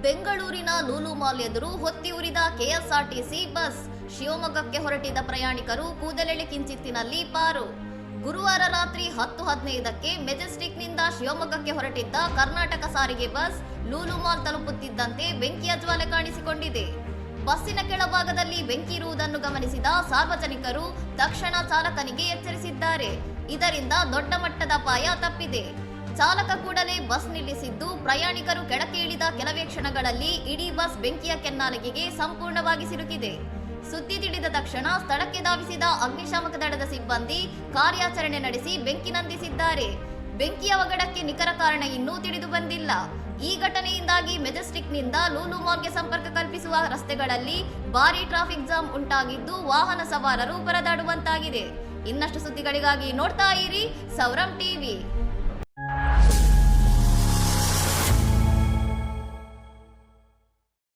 ಬೆಂಗಳೂರಿನ ಲೂಲು ಮಾಲ್ ಎದುರು ಹೊತ್ತಿ ಉರಿದ ಕೆಎಸ್ಆರ್ಟಿಸಿ ಬಸ್. ಶಿವಮೊಗ್ಗಕ್ಕೆ ಹೊರಟಿದ್ದ ಪ್ರಯಾಣಿಕರು ಕೂದಲೆಳೆ ಕಿಂಚಿತ್ತಿನಲ್ಲಿ ಪಾರು. ಗುರುವಾರ ರಾತ್ರಿ 10:15ಕ್ಕೆ ಮೆಜೆಸ್ಟಿಕ್ನಿಂದ ಶಿವಮೊಗ್ಗಕ್ಕೆ ಹೊರಟಿದ್ದ ಕರ್ನಾಟಕ ಸಾರಿಗೆ ಬಸ್ ಲೂಲು ಮಾಲ್ ತಲುಪುತ್ತಿದ್ದಂತೆ ಬೆಂಕಿಯ ಜ್ವಾಲೆ ಕಾಣಿಸಿಕೊಂಡಿದೆ. ಬಸ್ಸಿನ ಕೆಳಭಾಗದಲ್ಲಿ ಬೆಂಕಿ ಇರುವುದನ್ನು ಗಮನಿಸಿದ ಸಾರ್ವಜನಿಕರು ತಕ್ಷಣ ಚಾಲಕನಿಗೆ ಎಚ್ಚರಿಸಿದ್ದಾರೆ. ಇದರಿಂದ ದೊಡ್ಡ ಮಟ್ಟದ ಅಪಾಯ ತಪ್ಪಿದೆ. ಚಾಲಕ ಕೂಡಲೇ ಬಸ್ ನಿಲ್ಲಿಸಿದ್ದು, ಪ್ರಯಾಣಿಕರು ಕೆಳಕ್ಕೆ ಇಳಿದ ಕೆಲವೇ ಕ್ಷಣಗಳಲ್ಲಿ ಇಡೀ ಬಸ್ ಬೆಂಕಿಯ ಕೆನ್ನಾಲಿಗೆಗೆ ಸಂಪೂರ್ಣವಾಗಿ ಸಿಲುಕಿದೆ. ಸುದ್ದಿ ತಿಳಿದ ತಕ್ಷಣ ಸ್ಥಳಕ್ಕೆ ಧಾವಿಸಿದ ಅಗ್ನಿಶಾಮಕ ದಳದ ಸಿಬ್ಬಂದಿ ಕಾರ್ಯಾಚರಣೆ ನಡೆಸಿ ಬೆಂಕಿ ನಂದಿಸಿದ್ದಾರೆ. ಬೆಂಕಿಯ ಅವಘಡಕ್ಕೆ ನಿಖರ ಕಾರಣ ಇನ್ನೂ ತಿಳಿದು ಬಂದಿಲ್ಲ. ಈ ಘಟನೆಯಿಂದಾಗಿ ಮೆಜೆಸ್ಟಿಕ್ನಿಂದ ಲೂಲು ಮಾಲ್ಗೆ ಸಂಪರ್ಕ ಕಲ್ಪಿಸುವ ರಸ್ತೆಗಳಲ್ಲಿ ಭಾರೀ ಟ್ರಾಫಿಕ್ ಜಾಮ್ ಉಂಟಾಗಿದ್ದು, ವಾಹನ ಸವಾರರು ಪರದಾಡುವಂತಾಗಿದೆ. ಇನ್ನಷ್ಟು ಸುದ್ದಿಗಳಿಗಾಗಿ ನೋಡ್ತಾ ಇರಿ ಸೌರಂ ಟಿವಿ.